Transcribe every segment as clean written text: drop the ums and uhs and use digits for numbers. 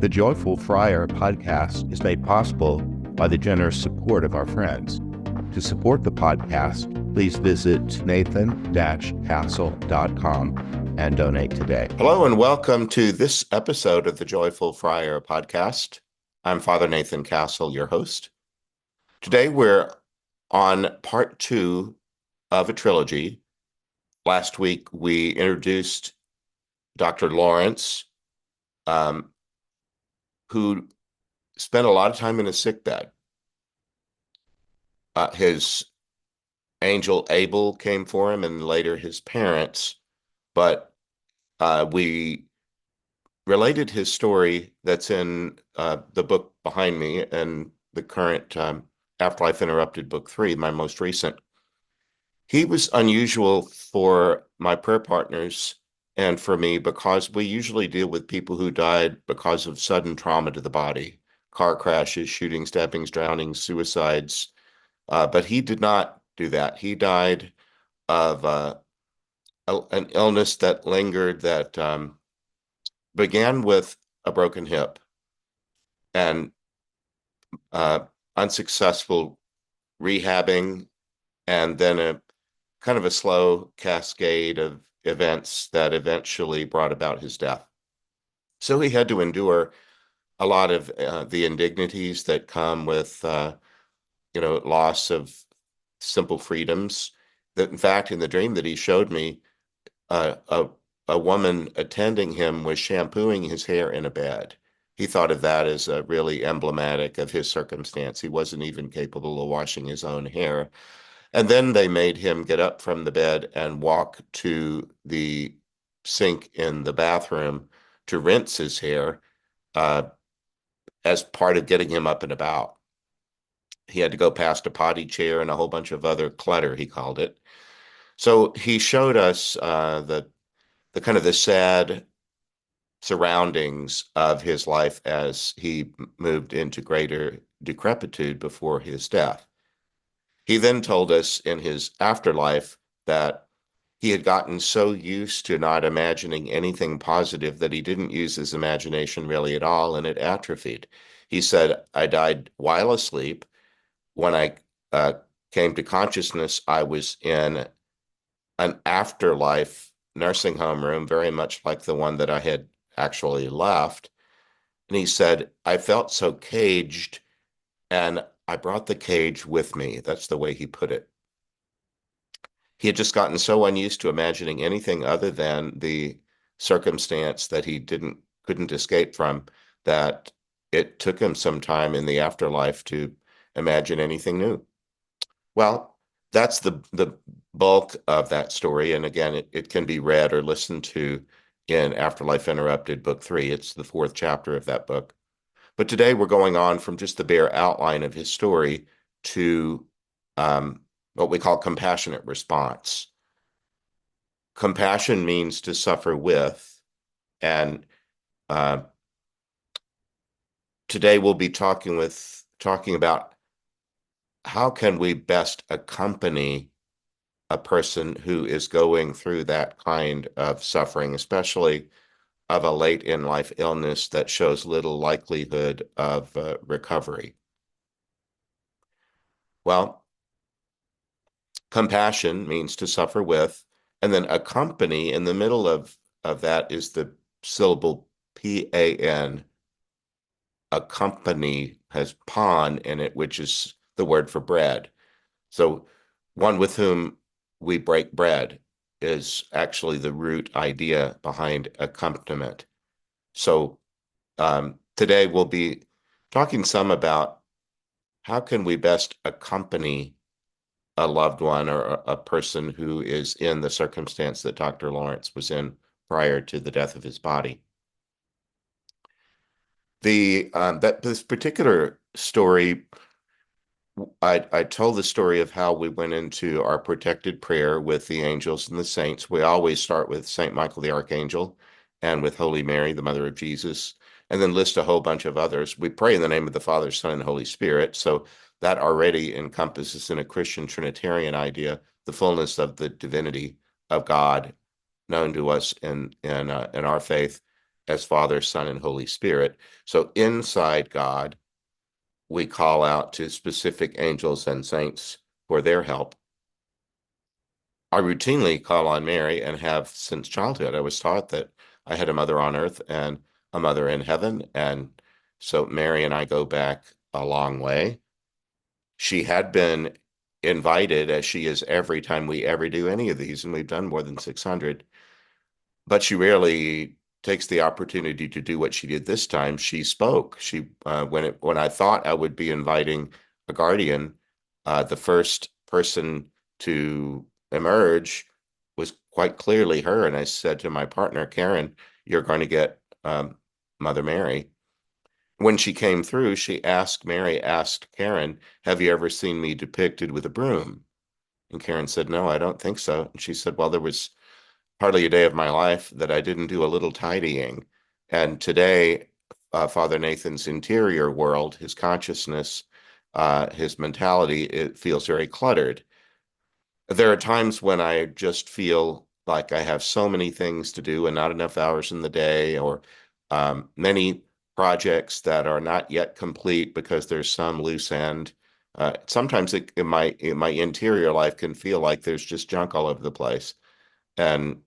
The Joyful Friar podcast is made possible by the generous support of our friends. To support the podcast, please visit nathan-castle.com and donate today. Hello and welcome to this episode of the Joyful Friar podcast. I'm Father Nathan Castle, your host. Today we're on part 2 of a trilogy. Last week we introduced Dr. Lawrence, who spent a lot of time in a sickbed. His angel Abel came for him, and later his parents. But we related his story that's in the book behind me and the current Afterlife Interrupted, Book 3, my most recent. He was unusual for my prayer partners and for me because we usually deal with people who died because of sudden trauma to the body, car crashes, shootings, stabbings, drownings, suicides. But he did not do that. He died of an illness that lingered, that began with a broken hip and unsuccessful rehabbing, and then a kind of a slow cascade of events that eventually brought about his death. So he had to endure a lot of the indignities that come with, loss of simple freedoms. That, in fact, in the dream that he showed me, a woman attending him was shampooing his hair in a bed. He thought of that as really emblematic of his circumstance. He wasn't even capable of washing his own hair. And then they made him get up from the bed and walk to the sink in the bathroom to rinse his hair as part of getting him up and about. He had to go past a potty chair and a whole bunch of other clutter, he called it. So he showed us the kind of the sad surroundings of his life as he moved into greater decrepitude before his death. He then told us in his afterlife that he had gotten so used to not imagining anything positive that he didn't use his imagination really at all, and it atrophied. He said, I died while asleep. When I came to consciousness, I was in an afterlife nursing home room, very much like the one that I had actually left. And he said, I felt so caged, and I brought the cage with me. That's the way he put it. He had just gotten so unused to imagining anything other than the circumstance that he couldn't escape from, that it took him some time in the afterlife to imagine anything new. Well, that's the bulk of that story. And again, it can be read or listened to in Afterlife Interrupted, Book 3. It's the 4th chapter of that book. But today we're going on from just the bare outline of his story to what we call compassionate response. Compassion means to suffer with, and today we'll be talking about how can we best accompany a person who is going through that kind of suffering, especially of a late in life illness that shows little likelihood of recovery. Well, compassion means to suffer with, and then accompany, in the middle of that is the syllable P-A-N. Accompany has pan in it, which is the word for bread. So one with whom we break bread is actually the root idea behind accompaniment. So today we'll be talking some about how can we best accompany a loved one or a person who is in the circumstance that Dr. Lawrence was in prior to the death of his body. This particular story, I told the story of how we went into our protected prayer with the angels and the saints. We always start with Saint Michael the Archangel and with Holy Mary, the Mother of Jesus, and then list a whole bunch of others. We pray in the name of the Father, Son, and Holy Spirit. So that already encompasses, in a Christian Trinitarian idea, the fullness of the divinity of God known to us in our faith. as Father, Son, and Holy Spirit. So inside God, we call out to specific angels and saints for their help. I routinely call on Mary and have since childhood. I was taught that I had a mother on earth and a mother in heaven. And so Mary and I go back a long way. She had been invited, as she is every time we ever do any of these, and we've done more than 600, but she rarely takes the opportunity to do what she did this time. She spoke. When I thought I would be inviting a guardian, the first person to emerge was quite clearly her. And I said to my partner, Karen, you're going to get Mother Mary. When she came through, Mary asked Karen, have you ever seen me depicted with a broom? And Karen said, no, I don't think so. And she said, well, there was hardly a day of my life that I didn't do a little tidying. And today, Father Nathan's interior world, his consciousness, his mentality, it feels very cluttered. There are times when I just feel like I have so many things to do and not enough hours in the day, or many projects that are not yet complete because there's some loose end. Sometimes in my interior life can feel like there's just junk all over the place. And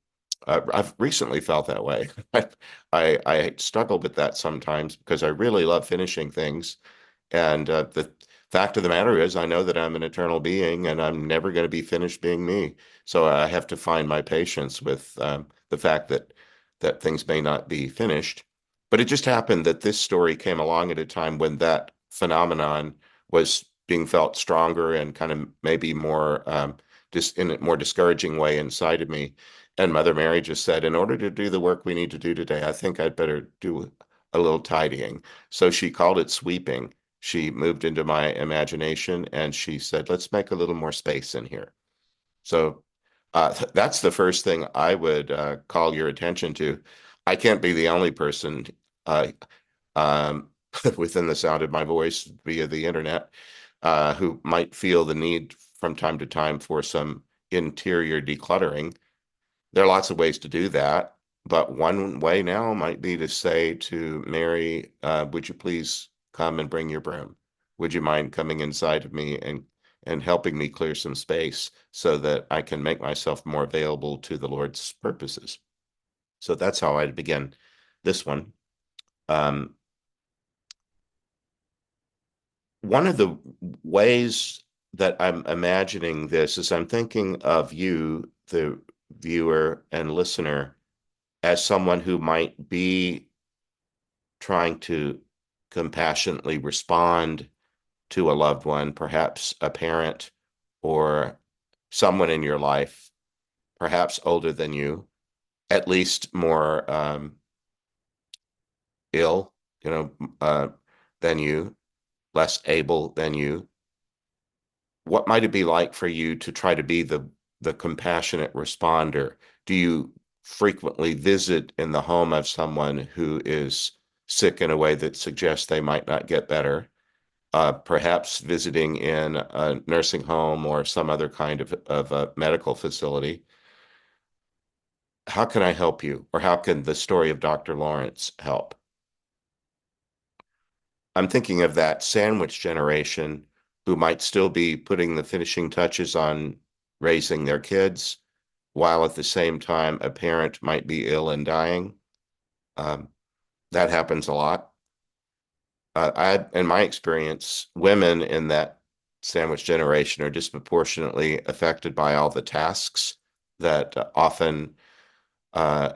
I've recently felt that way. I struggle with that sometimes because I really love finishing things. And the fact of the matter is, I know that I'm an eternal being and I'm never going to be finished being me. So I have to find my patience with the fact that things may not be finished. But it just happened that this story came along at a time when that phenomenon was being felt stronger and kind of maybe more just in a more discouraging way inside of me. And Mother Mary just said, in order to do the work we need to do today, I think I'd better do a little tidying. So she called it sweeping. She moved into my imagination and she said, let's make a little more space in here. So that's the first thing I would call your attention to. I can't be the only person uh, um, within the sound of my voice via the internet who might feel the need from time to time for some interior decluttering. There are lots of ways to do that, but one way now might be to say to Mary, would you please come and bring your broom? Would you mind coming inside of me and helping me clear some space so that I can make myself more available to the Lord's purposes? So that's how I'd begin this one. Um, One of the ways that I'm imagining this is I'm thinking of you, the viewer and listener, as someone who might be trying to compassionately respond to a loved one, perhaps a parent or someone in your life, perhaps older than you, at least more ill, you know, than you, less able than you. What might it be like for you to try to be the compassionate responder? Do you frequently visit in the home of someone who is sick in a way that suggests they might not get better? Perhaps visiting in a nursing home or some other kind of a medical facility. How can I help you? Or how can the story of Dr. Lawrence help? I'm thinking of that sandwich generation who might still be putting the finishing touches on raising their kids, while at the same time a parent might be ill and dying. Um, that happens a lot. In my experience, women in that sandwich generation are disproportionately affected by all the tasks that often uh,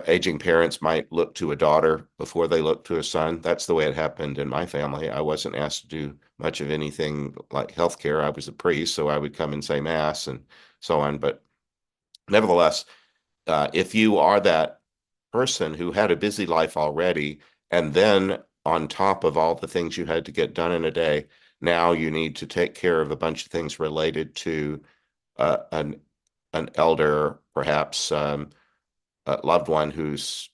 aging parents might look to a daughter before they look to a son. That's the way it happened in my family. I wasn't asked to do much of anything like healthcare. I was a priest, so I would come and say mass and so on. But nevertheless, if you are that person who had a busy life already, and then on top of all the things you had to get done in a day, now you need to take care of a bunch of things related to an elder, perhaps a loved one who's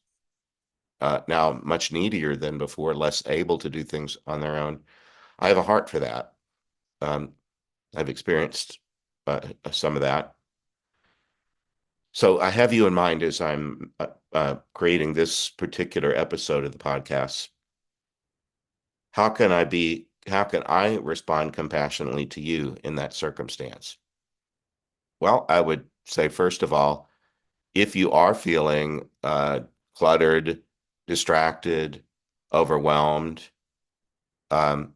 now much needier than before, less able to do things on their own. I have a heart for that. Um, I've experienced some of that. So I have you in mind as creating this particular episode of the podcast, how can I respond compassionately to you in that circumstance? Well, I would say, first of all, if you are feeling cluttered, distracted, overwhelmed, um,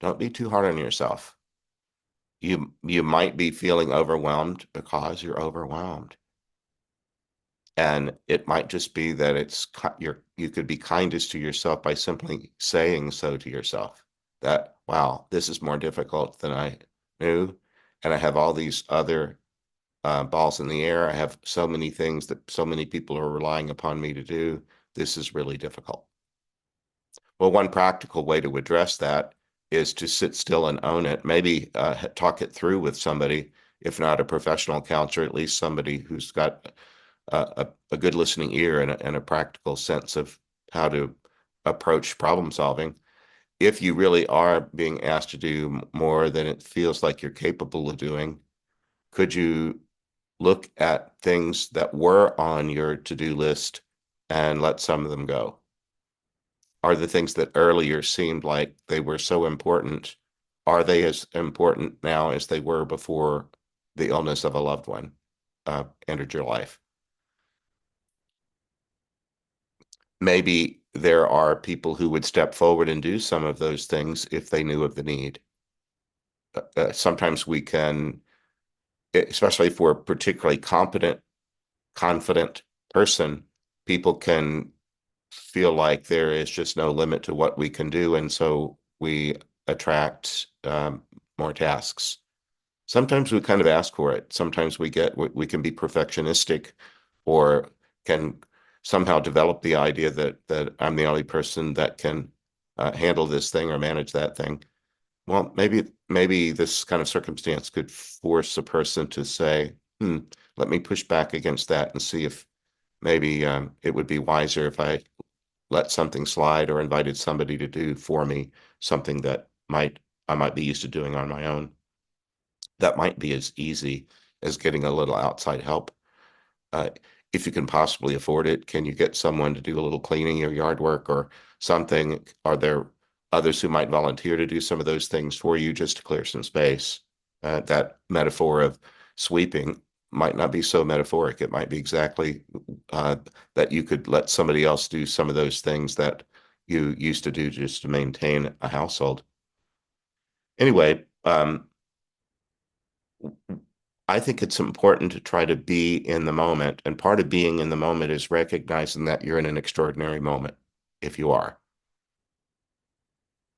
don't be too hard on yourself. You might be feeling overwhelmed because you're overwhelmed. And it might just be that you could be kindest to yourself by simply saying so to yourself that, wow, this is more difficult than I knew. And I have all these other balls in the air. I have so many things that so many people are relying upon me to do. This is really difficult. Well, one practical way to address that is to sit still and own it. Maybe talk it through with somebody, if not a professional counselor, at least somebody who's got a good listening ear and a practical sense of how to approach problem solving. If you really are being asked to do more than it feels like you're capable of doing, could you look at things that were on your to-do list and let some of them go? Are the things that earlier seemed like they were so important, are they as important now as they were before the illness of a loved one entered your life? Maybe there are people who would step forward and do some of those things if they knew of the need. Sometimes we can, especially for a particularly competent, confident person, people can feel like there is just no limit to what we can do. And so we attract more tasks. Sometimes we kind of ask for it. Sometimes we can be perfectionistic or can somehow develop the idea that I'm the only person that can handle this thing or manage that thing. Well, maybe this kind of circumstance could force a person to say, let me push back against that and see if maybe it would be wiser if I let something slide or invited somebody to do for me something that I might be used to doing on my own. That might be as easy as getting a little outside help. Uh, if you can possibly afford it, can you get someone to do a little cleaning or yard work or something? Are there others who might volunteer to do some of those things for you just to clear some space? That metaphor of sweeping might not be so metaphoric. It might be exactly that you could let somebody else do some of those things that you used to do just to maintain a household. Anyway, I think it's important to try to be in the moment. And part of being in the moment is recognizing that you're in an extraordinary moment, if you are.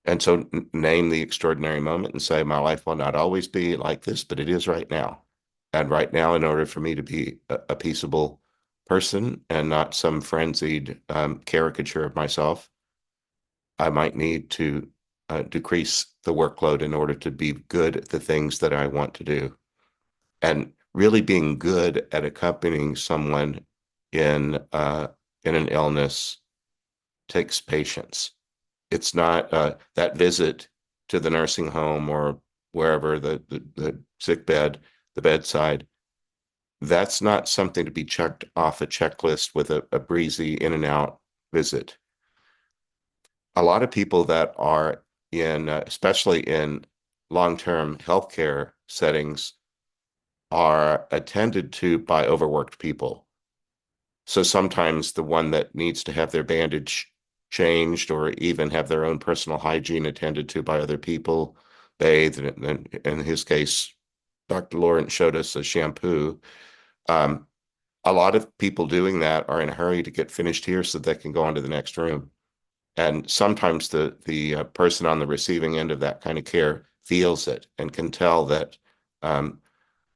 And so name the extraordinary moment and say, my life will not always be like this, but it is right now. And right now, in order for me to be a peaceable person and not some frenzied caricature of myself, I might need to decrease the workload in order to be good at the things that I want to do. And really being good at accompanying someone in an illness takes patience. It's not that visit to the nursing home or wherever the sick bed, the bedside. That's not something to be checked off a checklist with a breezy in and out visit. A lot of people that are especially in long-term healthcare settings, are attended to by overworked people. So sometimes the one that needs to have their bandage changed or even have their own personal hygiene attended to by other people, bathed, and in his case, Dr. Lawrence showed us a shampoo. Um, a lot of people doing that are in a hurry to get finished here so they can go on to the next room. And sometimes the person on the receiving end of that kind of care feels it and can tell that um,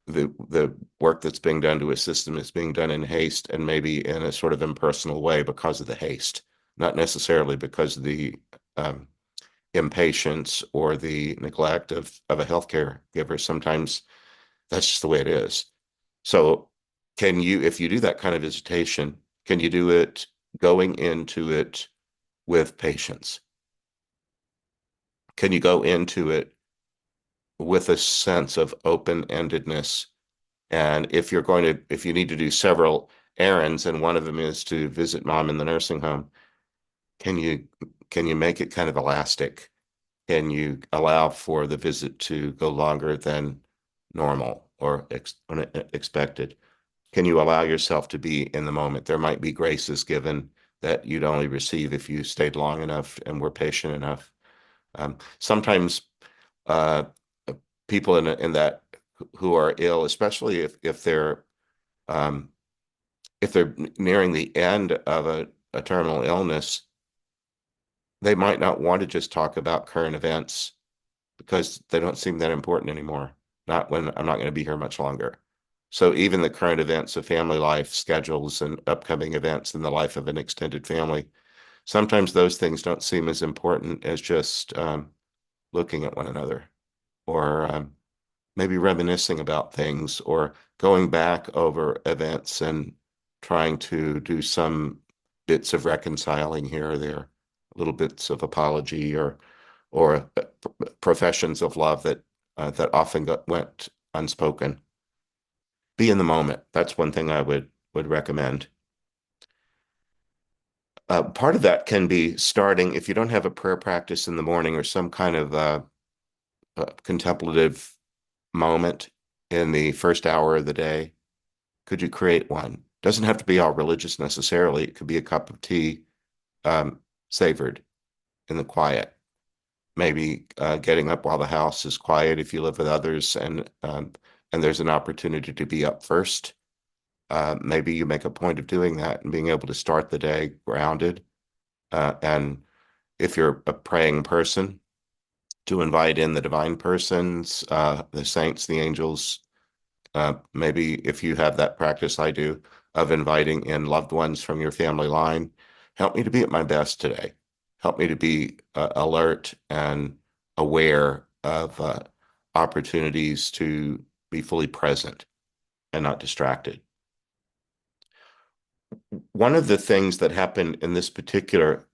the work that's being done to a system is being done in haste and maybe in a sort of impersonal way because of the haste, not necessarily because of the um, impatience or the neglect of a healthcare giver. Sometimes that's just the way it is. So can you, if you do that kind of visitation, can you do it going into it with patience? Can you go into it with a sense of open-endedness? And if you need to do several errands, and one of them is to visit mom in the nursing home. Can you can you make it kind of elastic? Can you allow for the visit to go longer than normal or expected? Can you allow yourself to be in the moment? There might be graces given that you'd only receive if you stayed long enough and were patient enough. Sometimes uh, people in that who are ill, especially um, if they're nearing the end of a terminal illness, they might not want to just talk about current events because they don't seem that important anymore. Not when I'm not going to be here much longer. So even the current events of family life, schedules, and upcoming events in the life of an extended family, sometimes those things don't seem as important as just looking at one another or maybe reminiscing about things or going back over events and trying to do some bits of reconciling here or there, little bits of apology or professions of love that often went unspoken. Be in the moment. That's one thing I would recommend. Part of that can be starting if you don't have a prayer practice in the morning or some kind of contemplative moment in the first hour of the day. Could you create one? Doesn't have to be all religious necessarily. It could be a cup of tea, savored in the quiet. Maybe getting up while the house is quiet if you live with others and there's an opportunity to be up first. Maybe you make a point of doing that and being able to start the day grounded. And if you're a praying person, to invite in the divine persons, the saints, the angels. Maybe if you have that practice, I do, of inviting in loved ones from your family line. Help me to be at my best today. Help me to be alert and aware of opportunities to be fully present and not distracted. One of the things that happened in this particular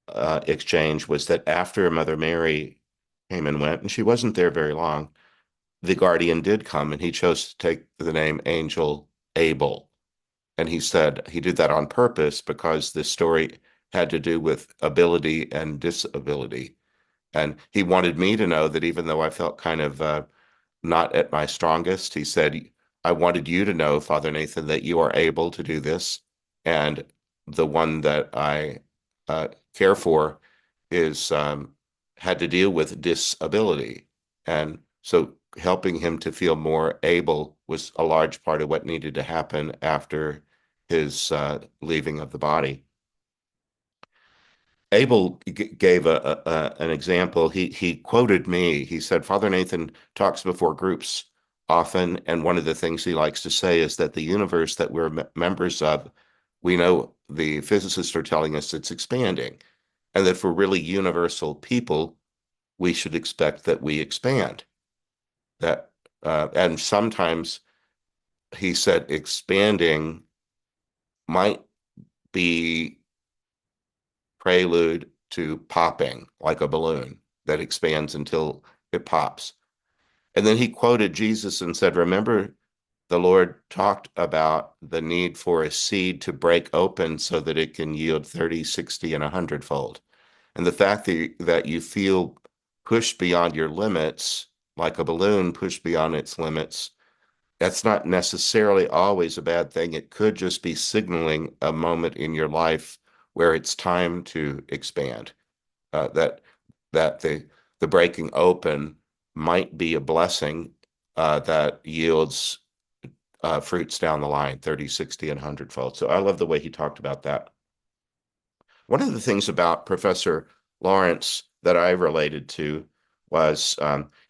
exchange was that after Mother Mary came and went, and she wasn't there very long, the guardian did come and he chose to take the name Angel Abel. And he said he did that on purpose because this story had to do with ability and disability. And he wanted me to know that even though I felt kind of not at my strongest, he said, I wanted you to know, Father Nathan, that you are able to do this. And the one that I care for is had to deal with disability. And so helping him to feel more able was a large part of what needed to happen after his leaving of the body. Abel gave an example. He quoted me. He said, Father Nathan talks before groups often, and one of the things he likes to say is that the universe that we're members of, we know the physicists are telling us it's expanding, and that for really universal people, we should expect that we expand. That and sometimes he said expanding might be prelude to popping like a balloon that expands until it pops. And then he quoted Jesus and said, remember, the Lord talked about the need for a seed to break open so that it can yield 30, 60, and 100-fold. And the fact that you feel pushed beyond your limits, like a balloon pushed beyond its limits, that's not necessarily always a bad thing. It could just be signaling a moment in your life where it's time to expand. That the breaking open might be a blessing that yields fruits down the line, 30, 60, and 100-fold. So I love the way he talked about that. One of the things about Professor Lawrence that I related to was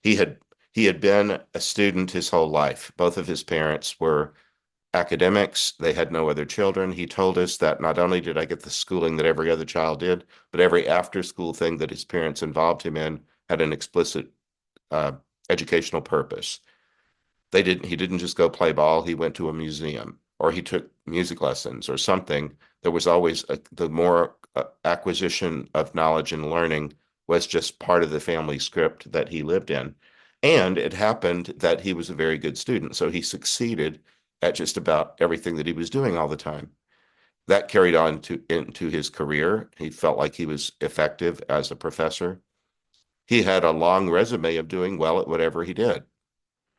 he had been a student his whole life. Both of his parents were academics. They had no other children. He told us that not only did I get the schooling that every other child did, but every after school thing that his parents involved him in had an explicit uh, educational purpose. He didn't just go play ball. He went to a museum or he took music lessons or something. There was always the more acquisition of knowledge and learning was just part of the family script that he lived in. And it happened that he was a very good student. So he succeeded at just about everything that he was doing all the time. That carried on into his career. He felt like he was effective as a professor. He had a long resume of doing well at whatever he did.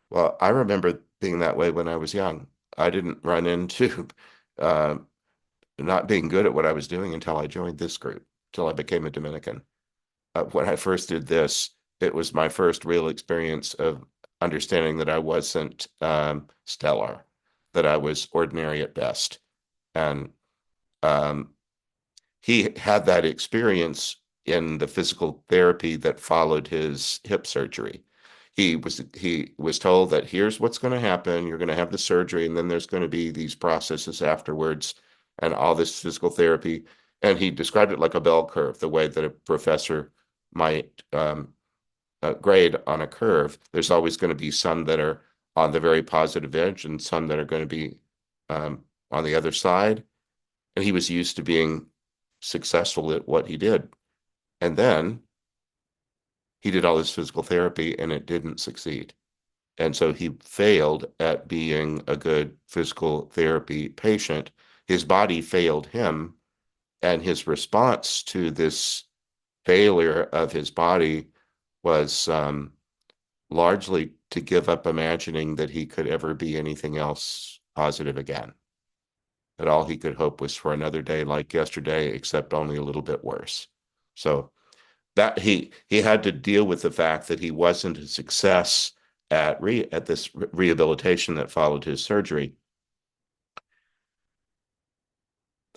Well, I remember being that way when I was young. I didn't run into uh, not being good at what I was doing until I joined this group, until I became a Dominican. When I first did this, it was my first real experience of understanding that I wasn't stellar, that I was ordinary at best. And um, he had that experience in the physical therapy that followed his hip surgery. He was told that here's what's going to happen. You're going to have the surgery, and then there's going to be these processes afterwards, and all this physical therapy. And he described it like a bell curve, the way that a professor might grade on a curve. There's always going to be some that are on the very positive edge, and some that are going to be on the other side. And he was used to being successful at what he did. And then he did all this physical therapy and it didn't succeed. And so he failed at being a good physical therapy patient. His body failed him. And his response to this failure of his body was largely to give up imagining that he could ever be anything else positive again. That all he could hope was for another day like yesterday, except only a little bit worse. So that he had to deal with the fact that he wasn't a success at this rehabilitation that followed his surgery.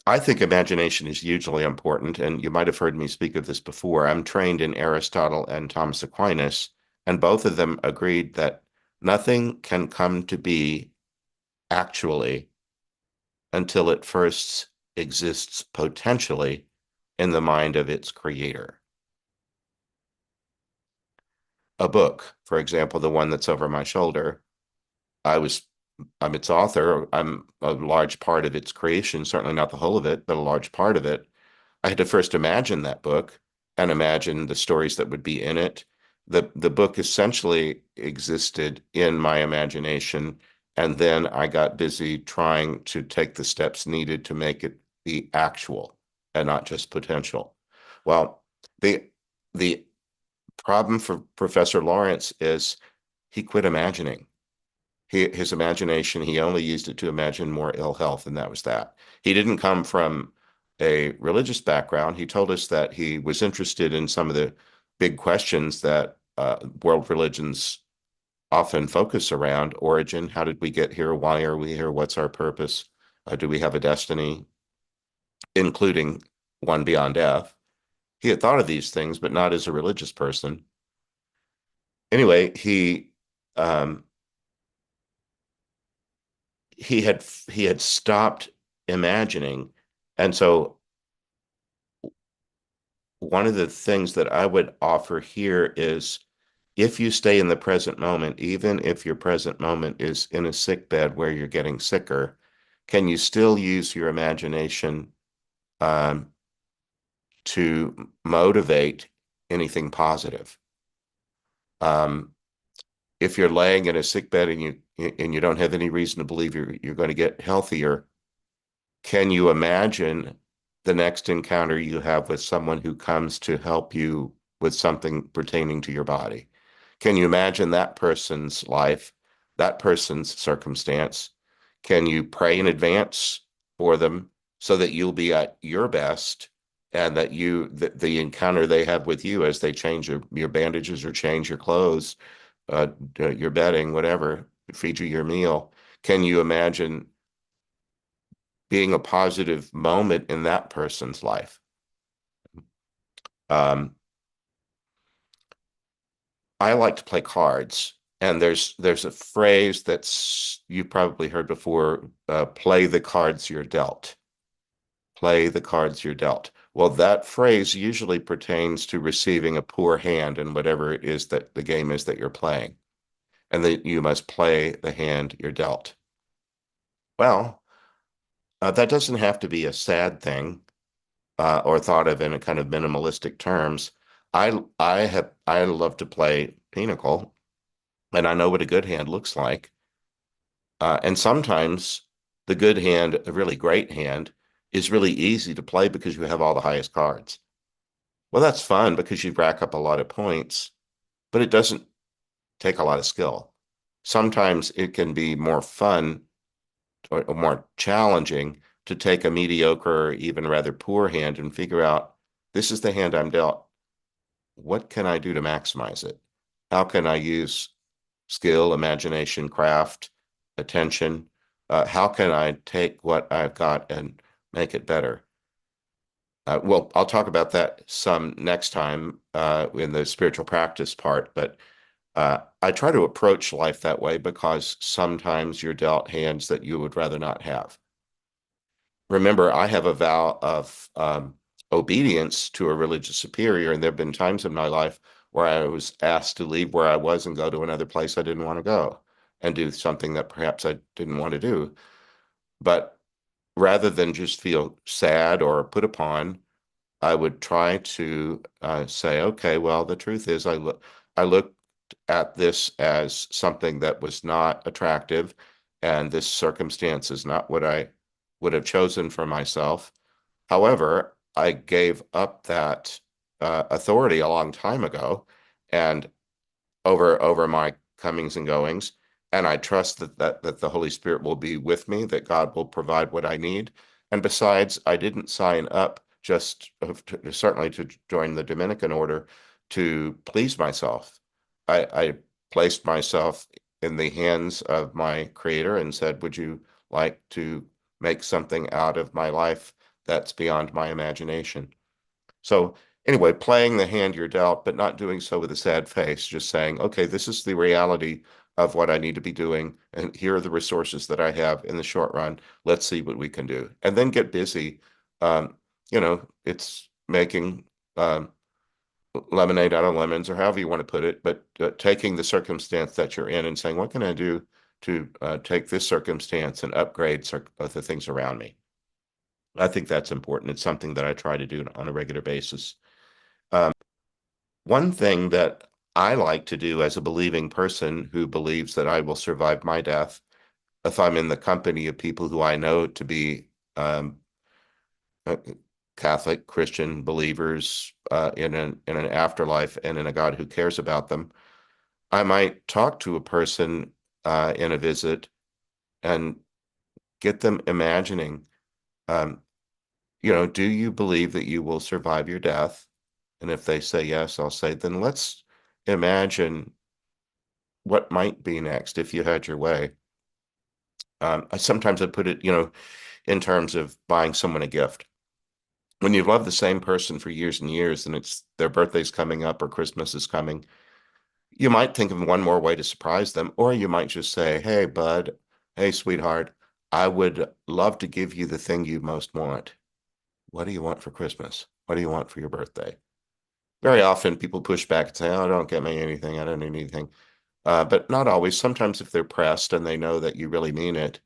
I think imagination is hugely important, and you might have heard me speak of this before. I'm trained in Aristotle and Thomas Aquinas, and both of them agreed that nothing can come to be actually until it first exists potentially in the mind of its creator. A book, for example, the one that's over my shoulder, I was I'm its author. I'm a large part of its creation, certainly not the whole of it, but a large part of it. I had to first imagine that book and imagine the stories that would be in it. The book essentially existed in my imagination, and then I got busy trying to take the steps needed to make it be actual and not just potential. Well, the the problem for Professor Lawrence is he quit imagining. His imagination, he only used it to imagine more ill health, and that was that. He didn't come from a religious background. He told us that he was interested in some of the big questions that world religions often focus around: origin, how did we get here? Why are we here? What's our purpose? Do we have a destiny, including one beyond death? He had thought of these things, but not as a religious person. Anyway, um, he had stopped imagining. And so one of the things that I would offer here is, if you stay in the present moment, even if your present moment is in a sick bed where you're getting sicker, can you still use your imagination um, to motivate anything positive? Um, if you're laying in a sick bed and you don't have any reason to believe you're going to get healthier, can you imagine the next encounter you have with someone who comes to help you with something pertaining to your body? Can you imagine that person's life, that person's circumstance? Can you pray in advance for them so that you'll be at your best, and that the encounter they have with you as they change your bandages or change your clothes, your bedding, whatever, feed you your meal? Can you imagine being a positive moment in that person's life? Um, I like to play cards, and there's a phrase that's you've probably heard before: play the cards you're dealt. Play the cards you're dealt. Well, that phrase usually pertains to receiving a poor hand in whatever it is that the game is that you're playing, and that you must play the hand you're dealt. Well, that doesn't have to be a sad thing, or thought of in a kind of minimalistic terms. I love to play Pinochle, and I know what a good hand looks like. And sometimes the good hand, a really great hand, is really easy to play because you have all the highest cards. Well, that's fun because you rack up a lot of points, but it doesn't take a lot of skill. Sometimes it can be more fun or more challenging to take a mediocre or even rather poor hand and figure out this is the hand I'm dealt. What can I do to maximize it? How can I use skill, imagination, craft, attention? How can I take what I've got and make it better? Well, I'll talk about that some next time in the spiritual practice part, but I try to approach life that way because sometimes you're dealt hands that you would rather not have. Remember, I have a vow of obedience to a religious superior, and there have been times in my life where I was asked to leave where I was and go to another place I didn't want to go and do something that perhaps I didn't want to do. But rather than just feel sad or put upon, I would try to say, okay, well, the truth is, I looked at this as something that was not attractive, and this circumstance is not what I would have chosen for myself. However, I gave up that authority a long time ago, and over my comings and goings. And I trust that the Holy Spirit will be with me, that God will provide what I need. And besides, I didn't sign up just certainly to join the Dominican order to please myself. I placed myself in the hands of my Creator and said, would you like to make something out of my life that's beyond my imagination? So anyway, playing the hand you're dealt, but not doing so with a sad face, just saying, okay, this is the reality of what I need to be doing, and here are the resources that I have in the short run. Let's see what we can do. And then get busy. It's making lemonade out of lemons, or however you want to put it, but taking the circumstance that you're in and saying, what can I do to take this circumstance and upgrade the things around me? I think that's important. It's something that I try to do on a regular basis. Um, One thing that I like to do as a believing person who believes that I will survive my death, if I'm in the company of people who I know to be uh, Catholic, Christian believers in an afterlife and in a God who cares about them, I might talk to a person in a visit and get them imagining, um, do you believe that you will survive your death? And if they say yes, I'll say, then let's imagine what might be next if you had your way. Sometimes I put it, in terms of buying someone a gift. When you've loved the same person for years and years, and it's their birthday's coming up or Christmas is coming, you might think of one more way to surprise them, or you might just say, "Hey, bud, hey, sweetheart, I would love to give you the thing you most want. What do you want for Christmas? What do you want for your birthday?" Very often people push back and say, "Oh, don't get me anything. I don't need anything." But not always. Sometimes if they're pressed and they know that you really mean it,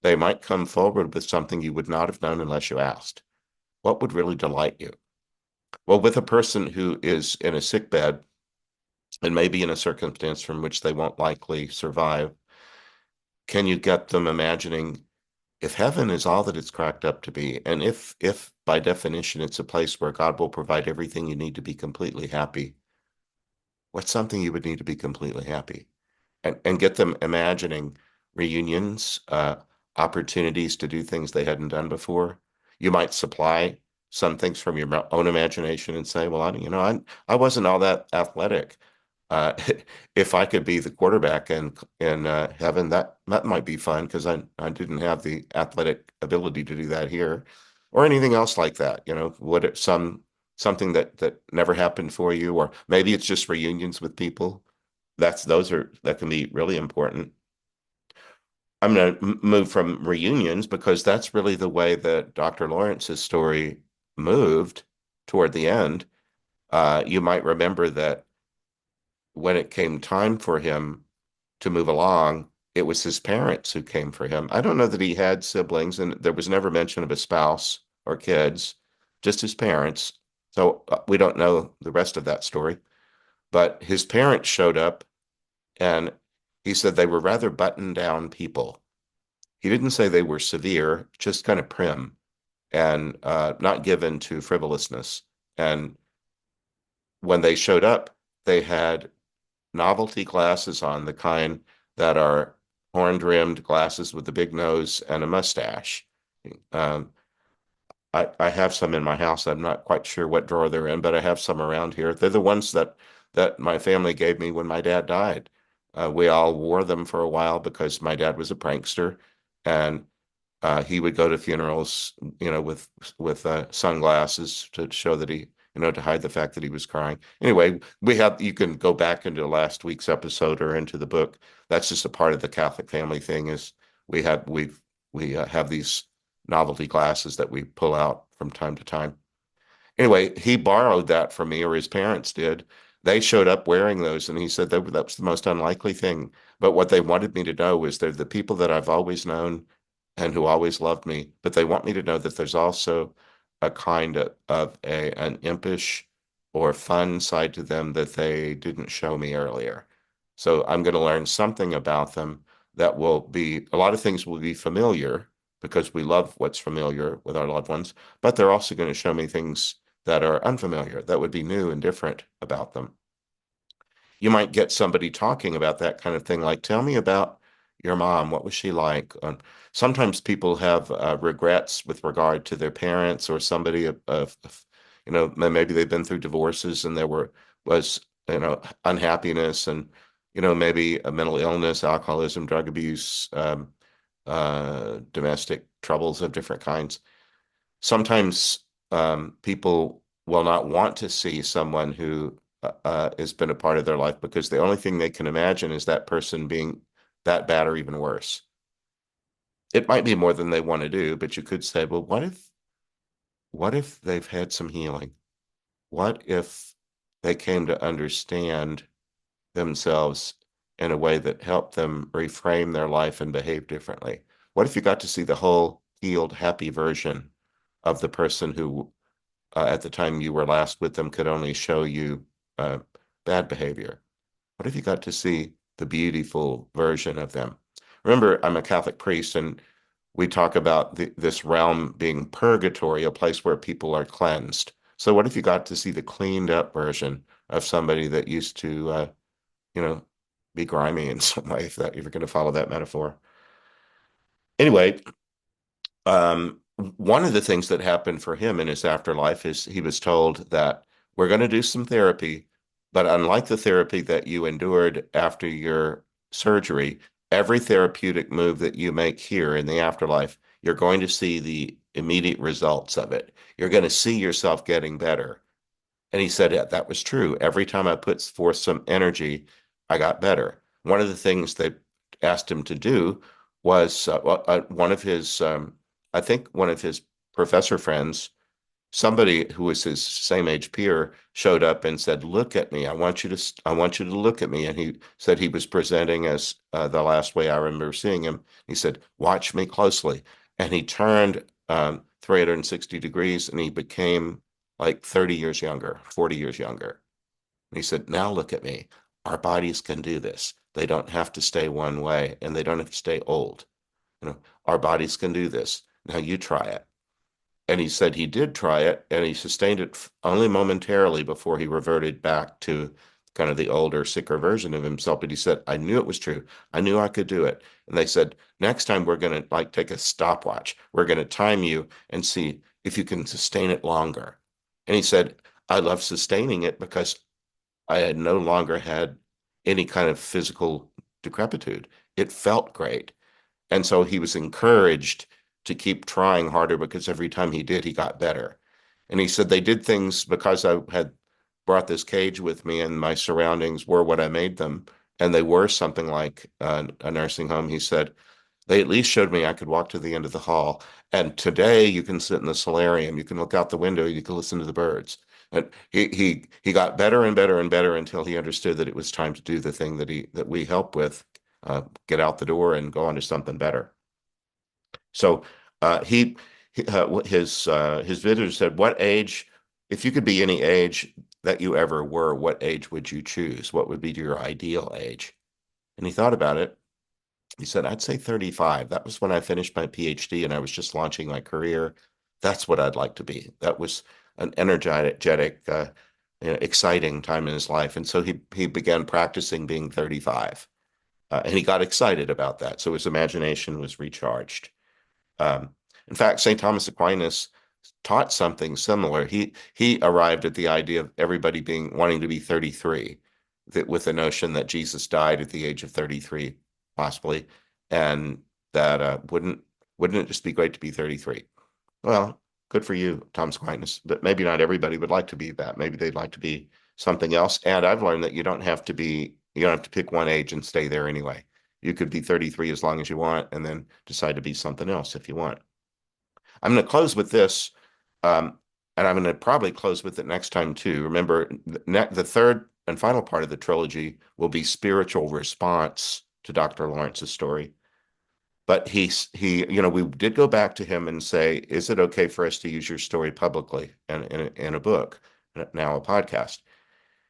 they might come forward with something you would not have known unless you asked. What would really delight you? Well, with a person who is in a sick bed and maybe in a circumstance from which they won't likely survive, can you get them imagining if heaven is all that it's cracked up to be, and if by definition it's a place where God will provide everything you need to be completely happy, what's something you would need to be completely happy? And get them imagining reunions, opportunities to do things they hadn't done before. You might supply some things from your own imagination and say, well, I wasn't all that athletic. Uh, if I could be the quarterback in heaven, that might be fun because I didn't have the athletic ability to do that here, or anything else like that. Something that never happened for you, or maybe it's just reunions with people. That can be really important. I'm going to move from reunions because that's really the way that Dr. Lawrence's story moved toward the end. You might remember that when it came time for him to move along, it was his parents who came for him. I don't know that he had siblings, and there was never mention of a spouse or kids, just his parents. So we don't know the rest of that story. But his parents showed up, and he said they were rather buttoned down people. He didn't say they were severe, just kind of prim and not given to frivolousness. And when they showed up, they had novelty glasses on, the kind that are horn-rimmed glasses with a big nose and a mustache. Um, I have some in my house. I'm not quite sure what drawer they're in, but I have some around here. They're the ones that my family gave me when my dad died. We all wore them for a while because my dad was a prankster, and he would go to funerals, with sunglasses to show that to hide the fact that he was crying. Anyway, you can go back into last week's episode or into the book. That's just a part of the Catholic family thing is we have these novelty glasses that we pull out from time to time. Anyway, he borrowed that from me, or his parents did. They showed up wearing those, and he said that was the most unlikely thing. But what they wanted me to know was they're the people that I've always known and who always loved me. But they want me to know that there's also a kind of an impish or fun side to them that they didn't show me earlier. So I'm going to learn something about them that will be a lot of things will be familiar because we love what's familiar with our loved ones, but they're also going to show me things that are unfamiliar, that would be new and different about them. You might get somebody talking about that kind of thing, like, tell me about your mom. What was she like? Sometimes people have regrets with regard to their parents or somebody maybe they've been through divorces and was, unhappiness and, maybe a mental illness, alcoholism, drug abuse, domestic troubles of different kinds. Sometimes people will not want to see someone who has been a part of their life because the only thing they can imagine is that person being that bad or even worse. It might be more than they want to do, but you could say, well, what if they've had some healing? What if they came to understand themselves in a way that helped them reframe their life and behave differently? What if you got to see the whole healed, happy version of the person who at the time you were last with them could only show you uh, bad behavior? What if you got to see the beautiful version of them? Remember, I'm a Catholic priest, and we talk about this realm being purgatory, a place where people are cleansed. So, what if you got to see the cleaned up version of somebody that used to, you know, be grimy in some way, if you're going to follow that metaphor? Anyway, one of the things that happened for him in his afterlife is he was told that we're going to do some therapy, but unlike the therapy that you endured after your surgery, every therapeutic move that you make here in the afterlife, you're going to see the immediate results of it. You're going to see yourself getting better. And he said that was true. Every time I put forth some energy, I got better. One of the things they asked him to do was one of his, I think one of his professor friends, somebody who was his same age peer, showed up and said, "Look at me. I want you to look at me." And he said he was presenting as the last way I remember seeing him. He said, "Watch me closely." And he turned 360 degrees and he became like 30 years younger, 40 years younger. And he said, "Now look at me. Our bodies can do this. They don't have to stay one way and they don't have to stay old. Our bodies can do this. Now you try it." And he said he did try it and he sustained it only momentarily before he reverted back to kind of the older, sicker version of himself. But he said, "I knew it was true. I knew I could do it." And they said, "Next time we're going to like take a stopwatch. We're going to time you and see if you can sustain it longer." And he said, "I love sustaining it because I had no longer had any kind of physical decrepitude. It felt great." And so he was encouraged to keep trying harder because every time he did, he got better. And he said they did things because I had brought this cage with me and my surroundings were what I made them. And they were something like a nursing home. He said, they at least showed me I could walk to the end of the hall. And today you can sit in the solarium, you can look out the window, you can listen to the birds. And he got better and better and better until he understood that it was time to do the thing that we help with, get out the door and go on to something better. So his visitor said, "What age, if you could be any age that you ever were, what age would you choose? What would be your ideal age?" And he thought about it He said, I'd say 35. That was when I finished my PhD and I was just launching my career. That's what I'd like to be. That was an energetic, exciting time in his life. And so he began practicing being 35. And he got excited about that. So his imagination was recharged. Um, in fact, St. Thomas Aquinas taught something similar. He arrived at the idea of everybody being wanting to be 33, that with the notion that Jesus died at the age of 33, possibly, and that wouldn't it just be great to be 33? Well, good for you, Thomas Aquinas, but maybe not everybody would like to be that. Maybe they'd like to be something else. And I've learned that you don't have to pick one age and stay there anyway. You could be 33 as long as you want, and then decide to be something else if you want. I'm going to close with this, um, and I'm going to probably close with it next time too. Remember, the third and final part of the trilogy will be spiritual response to Dr. Lawrence's story. But we did go back to him and say, is it okay for us to use your story publicly in a book, now a podcast?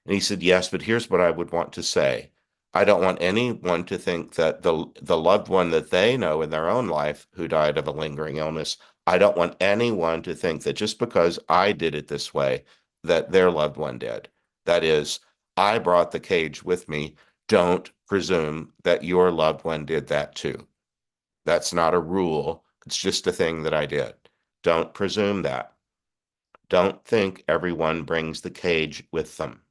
And he said, yes, but here's what I would want to say. I don't want anyone to think that the loved one that they know in their own life who died of a lingering illness, I don't want anyone to think that just because I did it this way, that their loved one did. That is, I brought the cage with me. Don't presume that your loved one did that too. That's not a rule. It's just a thing that I did. Don't presume that. Don't think everyone brings the cage with them.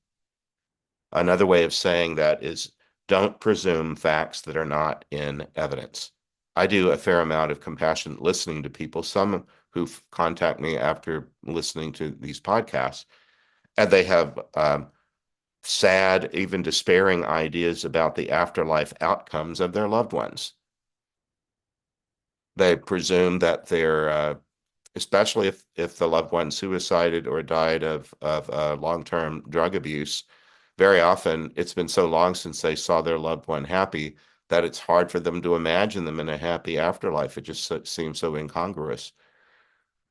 Another way of saying that is don't presume facts that are not in evidence. I do a fair amount of compassionate listening to people, some who contact me after listening to these podcasts, and they have sad, even despairing ideas about the afterlife outcomes of their loved ones. They presume that they're especially if the loved one suicided or died of long-term drug abuse, very often it's been so long since they saw their loved one happy that it's hard for them to imagine them in a happy afterlife. It just seems so incongruous.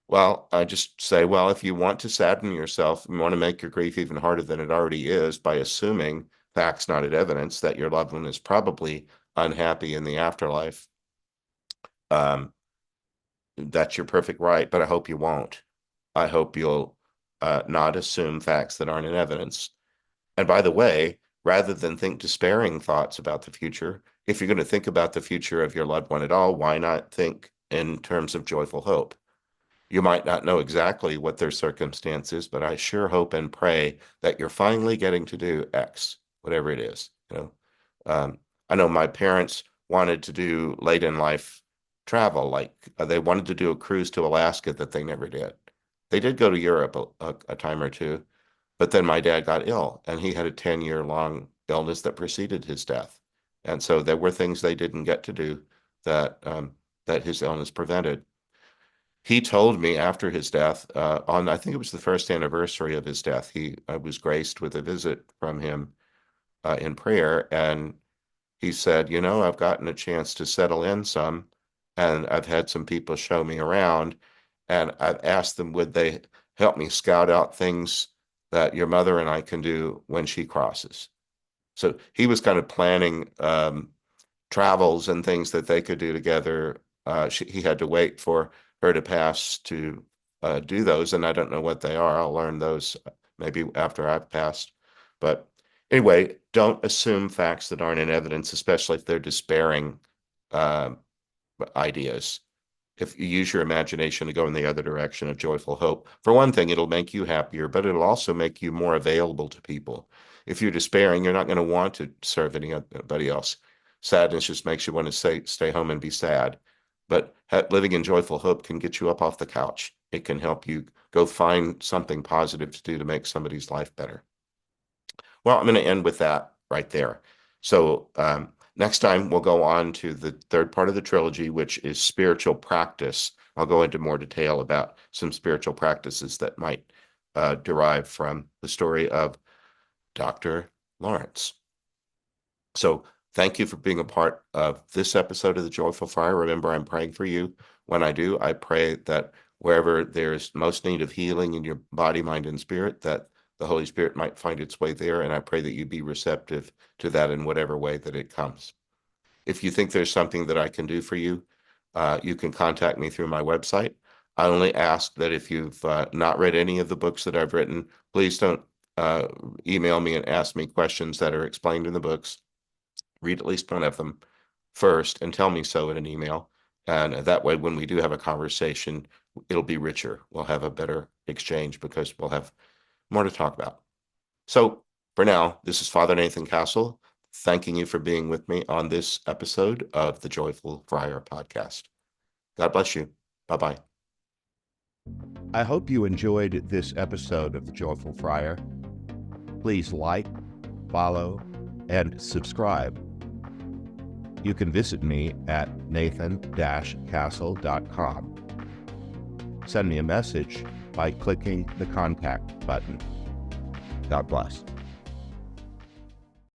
Well, I just say, well, if you want to sadden yourself and want to make your grief even harder than it already is by assuming facts, not evidence, that your loved one is probably unhappy in the afterlife, um, that's your perfect right, but I hope you won't. I hope you'll not assume facts that aren't in evidence. And by the way, rather than think despairing thoughts about the future, if you're going to think about the future of your loved one at all, why not think in terms of joyful hope? You might not know exactly what their circumstance is, but I sure hope and pray that you're finally getting to do X, whatever it is. I know my parents wanted to do late in life travel, like they wanted to do a cruise to Alaska that they never did. They did go to Europe a time or two, but then my dad got ill and he had a 10-year long illness that preceded his death. And so there were things they didn't get to do that his illness prevented. He told me after his death, I think it was the first anniversary of his death, I was graced with a visit from him in prayer. And he said, I've gotten a chance to settle in some, and I've had some people show me around, and I've asked them, would they help me scout out things that your mother and I can do when she crosses? So he was kind of planning travels and things that they could do together. He had to wait for her to pass to do those, and I don't know what they are. I'll learn those maybe after I've passed. But anyway, don't assume facts that aren't in evidence, especially if they're despairing uh, ideas. If you use your imagination to go in the other direction of joyful hope, for one thing, it'll make you happier, but it'll also make you more available to people. If you're despairing, you're not going to want to serve anybody else. Sadness just makes you want to stay home and be sad. But living in joyful hope can get you up off the couch. It can help you go find something positive to do to make somebody's life better. Well, I'm going to end with that right there. So next time we'll go on to the third part of the trilogy, which is spiritual practice. I'll go into more detail about some spiritual practices that might derive from the story of Dr. Lawrence. So thank you for being a part of this episode of the Joyful Fire. Remember, I'm praying for you. When I do, I pray that wherever there's most need of healing in your body, mind, and spirit, that the Holy Spirit might find its way there. And I pray that you be receptive to that in whatever way that it comes. if you think there's something that I can do for you, you can contact me through my website. I only ask that if you've not read any of the books that I've written, please don't email me and ask me questions that are explained in the books. Read at least one of them first and tell me so in an email. And that way, when we do have a conversation, it'll be richer. We'll have a better exchange because we'll have more to talk about. So for now, this is Father Nathan Castle, thanking you for being with me on this episode of the Joyful Friar podcast. God bless you. Bye-bye. I hope you enjoyed this episode of the Joyful Friar. Please like, follow, and subscribe. You can visit me at nathan-castle.com. Send me a message by clicking the contact button. God bless.